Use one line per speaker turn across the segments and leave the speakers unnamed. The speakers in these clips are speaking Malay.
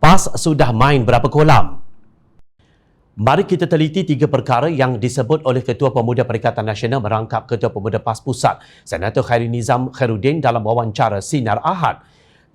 PAS sudah main berapa kolam? Mari kita teliti tiga perkara yang disebut oleh Ketua Pemuda Perikatan Nasional merangkap Ketua Pemuda PAS Pusat, Senator Khairi Nizam Khairuddin dalam wawancara Sinar Ahad.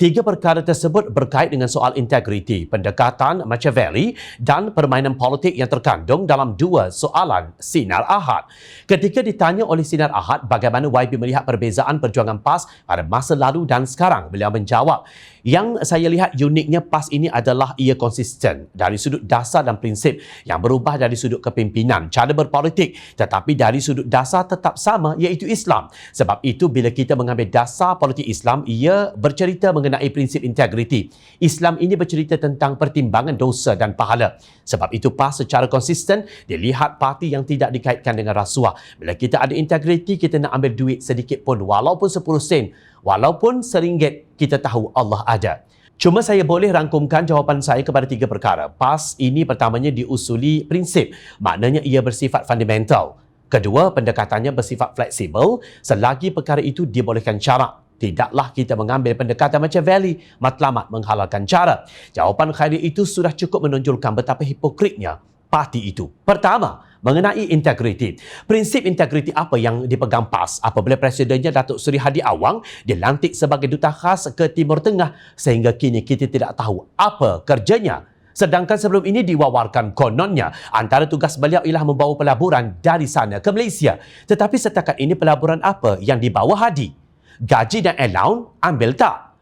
Tiga perkara tersebut berkait dengan soal integriti, pendekatan Machiavelli dan permainan politik yang terkandung dalam dua soalan Sinar Ahad. Ketika ditanya oleh Sinar Ahad bagaimana YB melihat perbezaan perjuangan PAS pada masa lalu dan sekarang, beliau menjawab, yang saya lihat uniknya PAS ini adalah ia konsisten dari sudut dasar dan prinsip yang berubah dari sudut kepimpinan, cara berpolitik, tetapi dari sudut dasar tetap sama iaitu Islam. Sebab itu bila kita mengambil dasar politik Islam, ia bercerita mengenai prinsip integriti. Islam ini bercerita tentang pertimbangan dosa dan pahala. Sebab itu PAS secara konsisten dilihat parti yang tidak dikaitkan dengan rasuah. Bila kita ada integriti, kita nak ambil duit sedikit pun walaupun 10 sen, walaupun RM1, kita tahu Allah ada. Cuma saya boleh rangkumkan jawapan saya kepada tiga perkara. PAS ini pertamanya diusuli prinsip, maknanya ia bersifat fundamental. Kedua, pendekatannya bersifat fleksibel selagi perkara itu dibolehkan syarak. Tidaklah kita mengambil pendekatan Machiavelli, matlamat menghalalkan cara. Jawapan Khairi itu sudah cukup menonjolkan betapa hipokritnya parti itu. Pertama, mengenai integriti. Prinsip integriti apa yang dipegang PAS apabila Presidennya Datuk Seri Hadi Awang dilantik sebagai duta khas ke Timur Tengah sehingga kini kita tidak tahu apa kerjanya. Sedangkan sebelum ini diwawarkan kononnya antara tugas beliau ialah membawa pelaburan dari sana ke Malaysia. Tetapi setakat ini pelaburan apa yang dibawa Hadi? Gaji dan allowance ambil tak?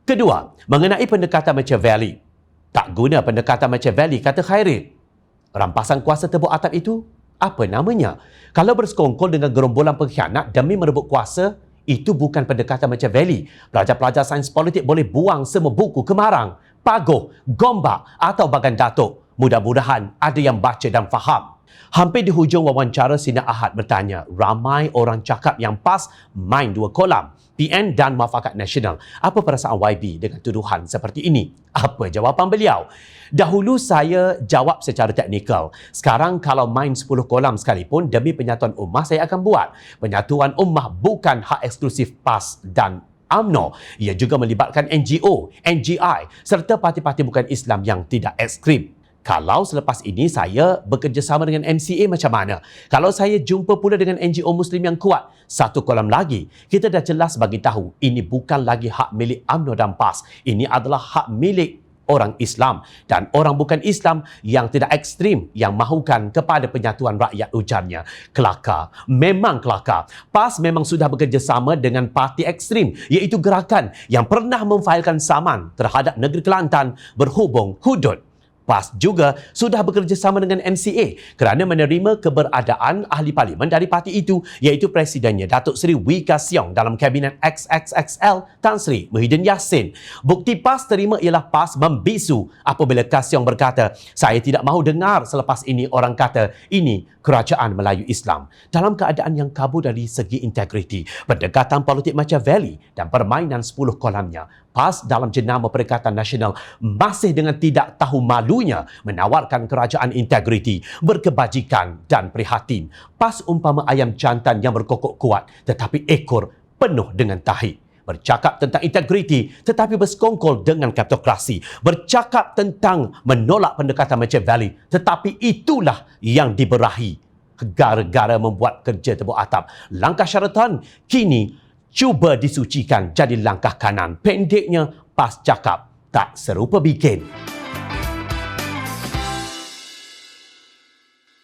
Kedua, mengenai pendekatan Machiavelli. Tak guna pendekatan Machiavelli, kata Khairi. Rampasan kuasa tebuk atap itu, apa namanya? Kalau bersekongkol dengan gerombolan pengkhianat demi merebut kuasa, itu bukan pendekatan Machiavelli. Pelajar-pelajar sains politik boleh buang semua buku kemarang, pagoh, gombak atau bagan datuk. Mudah-mudahan ada yang baca dan faham. Hampir di hujung wawancara, Sinar Ahad bertanya, ramai orang cakap yang PAS main dua kolam, PN dan Muafakat Nasional. Apa perasaan YB dengan tuduhan seperti ini? Apa jawapan beliau? Dahulu saya jawab secara teknikal. Sekarang kalau main 10 kolam sekalipun demi penyatuan ummah, saya akan buat. Penyatuan ummah bukan hak eksklusif PAS dan UMNO. Ia juga melibatkan NGO, NGI serta parti-parti bukan Islam yang tidak ekstrim. Kalau selepas ini saya bekerjasama dengan MCA macam mana? Kalau saya jumpa pula dengan NGO Muslim yang kuat, satu kolam lagi, kita dah jelas bagi tahu ini bukan lagi hak milik UMNO dan PAS. Ini adalah hak milik orang Islam dan orang bukan Islam yang tidak ekstrim yang mahukan kepada penyatuan rakyat, ujarnya. Kelakar, memang kelakar. PAS memang sudah bekerjasama dengan parti ekstrim iaitu Gerakan yang pernah memfailkan saman terhadap negeri Kelantan berhubung hudud. PAS juga sudah bekerjasama dengan MCA kerana menerima keberadaan ahli parlimen dari parti itu iaitu Presidennya Datuk Seri Wee Ka Siong dalam Kabinet XXXL Tan Sri Muhyiddin Yassin. Bukti PAS terima ialah PAS membisu apabila Ka Siong berkata, saya tidak mahu dengar selepas ini orang kata ini kerajaan Melayu Islam. Dalam keadaan yang kabur dari segi integriti, pendekatan politik Machiavelli dan permainan 10 kolamnya, PAS dalam jenama Perikatan Nasional masih dengan tidak tahu malunya menawarkan kerajaan integriti, berkebajikan dan prihatin. PAS umpama ayam jantan yang berkokok kuat tetapi ekor penuh dengan tahi. Bercakap tentang integriti tetapi bersekongkol dengan kleptokrasi. Bercakap tentang menolak pendekatan Machiavelli tetapi itulah yang diberahi gara-gara membuat kerja tebuk atap. Langkah syaratan kini cuba disucikan jadi langkah kanan. Pendeknya, PAS cakap tak serupa bikin.